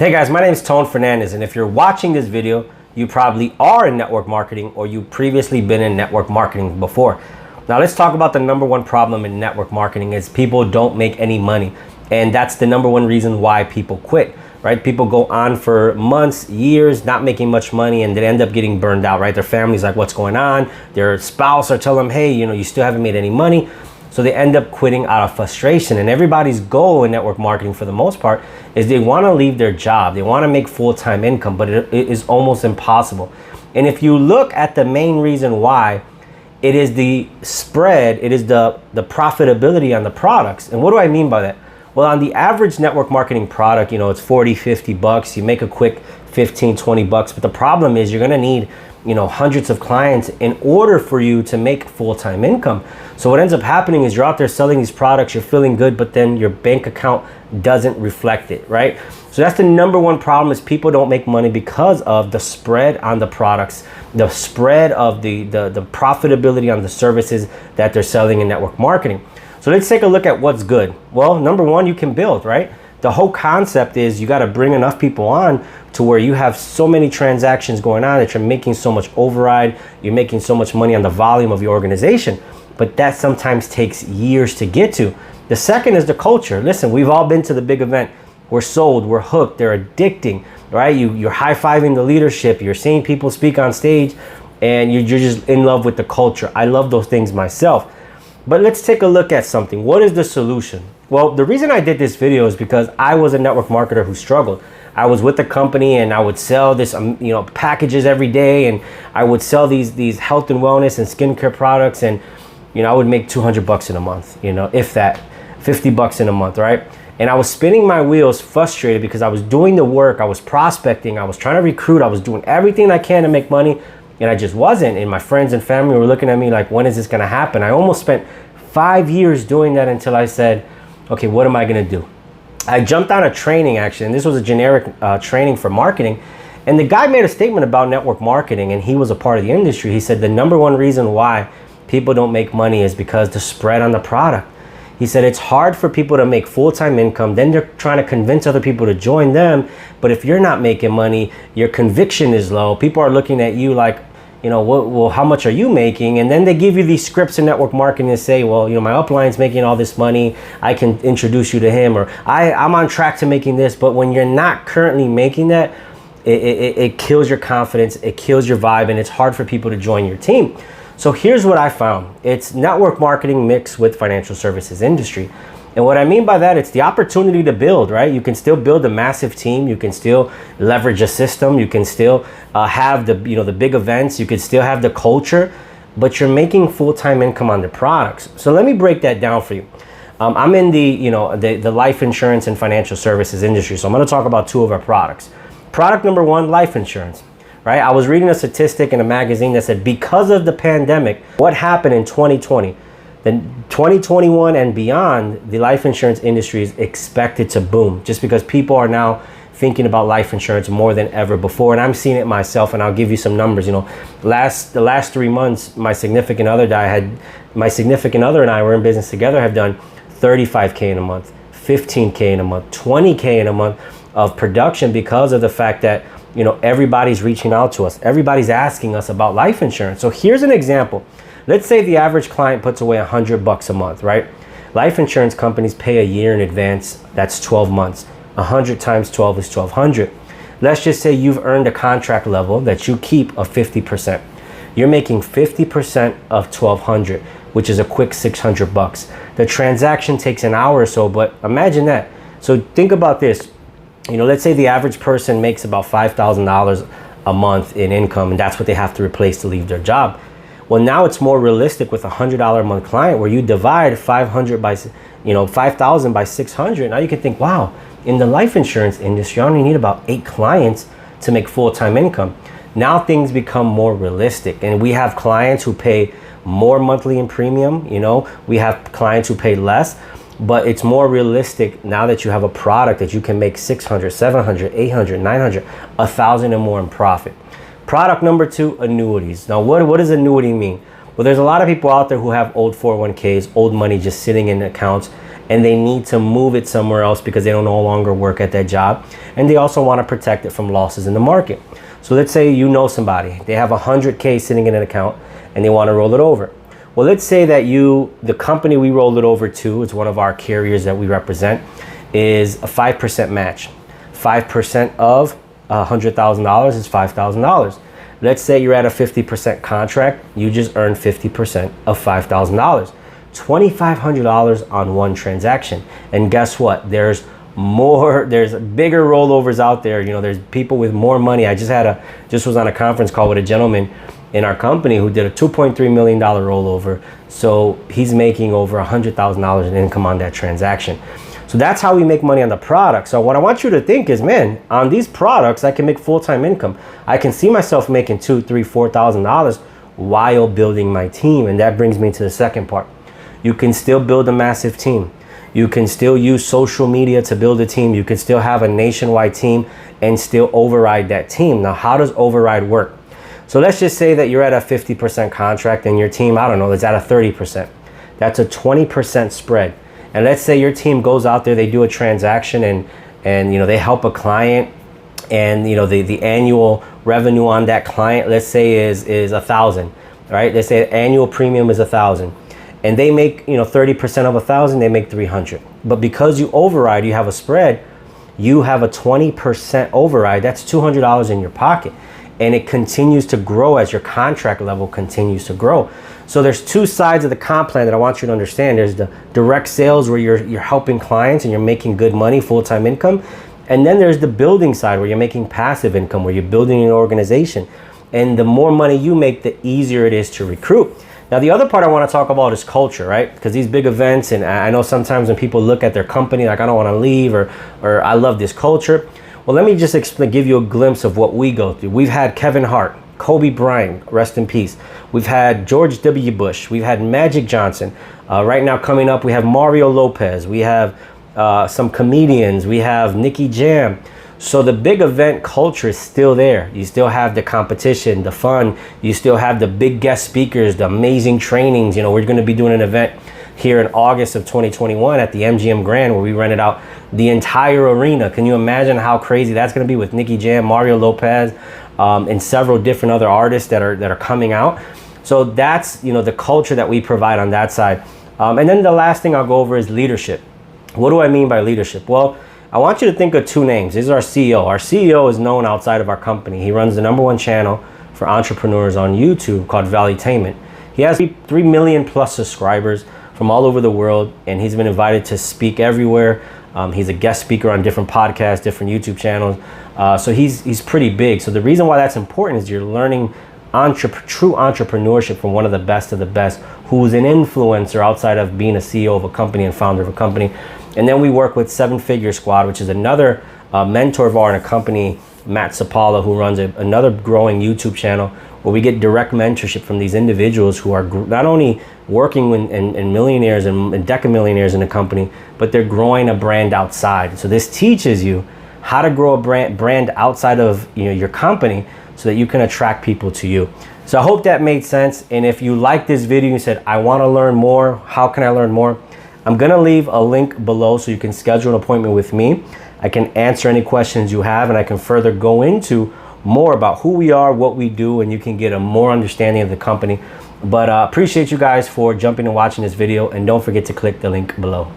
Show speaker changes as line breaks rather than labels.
Hey guys, my name is Tone Fernandez, and if you're watching this video, you probably are in network marketing or you've previously been in network marketing before. Now let's talk about the number one problem in network marketing is people don't make any money. And that's the number one reason why people quit, right? People go on for months, years, not making much money, and they end up getting burned out, right? Their family's like, what's going on? Their spouse are telling them, hey, you still haven't made any money. So they end up quitting out of frustration. And everybody's goal in network marketing for the most part is they want to leave their job. They want to make full-time income, but it is almost impossible. And if you look at the main reason why, it is the spread, it is the profitability on the products. And what do I mean by that? Well, on the average network marketing product, it's 40, 50 bucks. You make a quick 15, 20 bucks. But the problem is you're going to need hundreds of clients in order for you to make full-time income. So what ends up happening is you're out there selling these products, you're feeling good, but then your bank account doesn't reflect it, right? So that's the number one problem is people don't make money because of the spread on the products, the spread of the profitability on the services that they're selling in network marketing. So let's take a look at what's good. Well, number one, you can build, right? The whole concept is you got to bring enough people on to where you have so many transactions going on that you're making so much override, you're making so much money on the volume of your organization. But that sometimes takes years to get to. The second is the culture. Listen, we've all been to the big event. We're sold, we're hooked, they're addicting, right? You're high-fiving the leadership, you're seeing people speak on stage, and you're just in love with the culture. I love those things myself. But let's take a look at something. What is the solution? Well, the reason I did this video is because I was a network marketer who struggled. I was with the company and I would sell this, packages every day, and I would sell these health and wellness and skincare products, and I would make 200 bucks in a month, if that, 50 bucks in a month, right? And I was spinning my wheels, frustrated because I was doing the work, I was prospecting, I was trying to recruit, I was doing everything I can to make money, and I just wasn't. And my friends and family were looking at me like, when is this gonna happen? I almost spent 5 years doing that until I said, okay, what am I gonna do? I jumped on a training actually, and this was a generic training for marketing. And the guy made a statement about network marketing, and he was a part of the industry. He said the number one reason why people don't make money is because the spread on the product. He said it's hard for people to make full-time income, then they're trying to convince other people to join them. But if you're not making money, your conviction is low. People are looking at you like, well, how much are you making? And then they give you these scripts in network marketing and say, well, my upline's making all this money, I can introduce you to him, or I'm on track to making this. But when you're not currently making that, it kills your confidence, it kills your vibe, and it's hard for people to join your team. So here's what I found. It's network marketing mixed with financial services industry. And what I mean by that, it's the opportunity to build, right? You can still build a massive team. You can still leverage a system. You can still have the big events. You can still have the culture, but you're making full-time income on the products. So let me break that down for you. I'm in the life insurance and financial services industry. So I'm going to talk about two of our products. Product number one, life insurance, right? I was reading a statistic in a magazine that said because of the pandemic, what happened in 2020? Then 2021 and beyond, the life insurance industry is expected to boom just because people are now thinking about life insurance more than ever before. And I'm seeing it myself, and I'll give you some numbers. The last 3 months, my significant other and I were in business together, have done 35K in a month, 15K in a month, 20K in a month of production because of the fact that everybody's reaching out to us. Everybody's asking us about life insurance. So here's an example. Let's say the average client puts away 100 bucks a month, right? Life insurance companies pay a year in advance. That's 12 months. 100 times 12 is 1,200. Let's just say you've earned a contract level that you keep of 50%. You're making 50% of 1,200, which is a quick 600 bucks. The transaction takes an hour or so, but imagine that. So think about this. Let's say the average person makes about $5,000 a month in income, and that's what they have to replace to leave their job. Well, now it's more realistic with a $100 a month client where you divide 5,000 by 600. Now you can think, wow, in the life insurance industry, I only need about 8 clients to make full-time income. Now things become more realistic, and we have clients who pay more monthly in premium. We have clients who pay less, but it's more realistic now that you have a product that you can make 600, 700, 800, 900, 1,000 and more in profit. Product number two, annuities. Now, what does annuity mean? Well, there's a lot of people out there who have old 401ks, old money just sitting in accounts, and they need to move it somewhere else because they don't no longer work at that job, and they also want to protect it from losses in the market. So let's say you know somebody, they have 100K sitting in an account and they want to roll it over. Well, let's say that the company we rolled it over to, it's one of our carriers that we represent, is a 5% match. 5% of $100,000 is $5,000. Let's say you're at a 50% contract, you just earn 50% of $5,000. $2,500 on one transaction. And guess what? There's bigger rollovers out there. There's people with more money. I just was on a conference call with a gentleman in our company who did a $2.3 million rollover. So he's making over $100,000 in income on that transaction. So that's how we make money on the product. So what I want you to think is, man, on these products, I can make full-time income. I can see myself making $2,000, $3,000, $4,000 while building my team. And that brings me to the second part. You can still build a massive team. You can still use social media to build a team. You can still have a nationwide team and still override that team. Now, how does override work? So let's just say that you're at a 50% contract and your team, I don't know, is at a 30%. That's a 20% spread. And let's say your team goes out there, they do a transaction and they help a client, and the annual revenue on that client, let's say is 1,000, right? Let's say annual premium is 1,000. And they make 30% of 1,000, they make 300. But because you override, you have a spread, you have a 20% override. That's $200 in your pocket, and it continues to grow as your contract level continues to grow. So there's two sides of the comp plan that I want you to understand. There's the direct sales where you're helping clients and you're making good money, full-time income, and then there's the building side where you're making passive income, where you're building an organization. And the more money you make, the easier it is to recruit. Now, the other part I want to talk about is culture, right? Because these big events, and I know sometimes when people look at their company, like, I don't want to leave, or I love this culture. Well, let me just give you a glimpse of what we go through. We've had Kevin Hart, Kobe Bryant, rest in peace. We've had George W. Bush. We've had Magic Johnson. Right now coming up, we have Mario Lopez. We have some comedians. We have Nicky Jam. So the big event culture is still there. You still have the competition, the fun. You still have the big guest speakers, the amazing trainings. We're going to be doing an event here in August of 2021 at the MGM Grand where we rented out the entire arena. Can you imagine how crazy that's going to be with Nicky Jam, Mario Lopez, and several different other artists that are coming out? So that's the culture that we provide on that side. And then the last thing I'll go over is leadership. What do I mean by leadership? Well, I want you to think of two names. This is our CEO. Our CEO is known outside of our company. He runs the #1 channel for entrepreneurs on YouTube called Valuetainment. He has 3 million plus subscribers from all over the world, and he's been invited to speak everywhere. He's a guest speaker on different podcasts, different YouTube channels. So he's pretty big. So the reason why that's important is you're learning true entrepreneurship from one of the best who's an influencer outside of being a CEO of a company and founder of a company. And then we work with 7 Figure Squad, which is another mentor of ours in a company, Matt Sapala, who runs another growing YouTube channel where we get direct mentorship from these individuals who are not only working in millionaires and decamillionaires in the company, but they're growing a brand outside. So this teaches you how to grow a brand outside of your company so that you can attract people to you. So I hope that made sense. And if you like this video and you said, I want to learn more, how can I learn more? I'm going to leave a link below so you can schedule an appointment with me. I can answer any questions you have, and I can further go into more about who we are, what we do, and you can get a more understanding of the company. But appreciate you guys for jumping and watching this video, and don't forget to click the link below.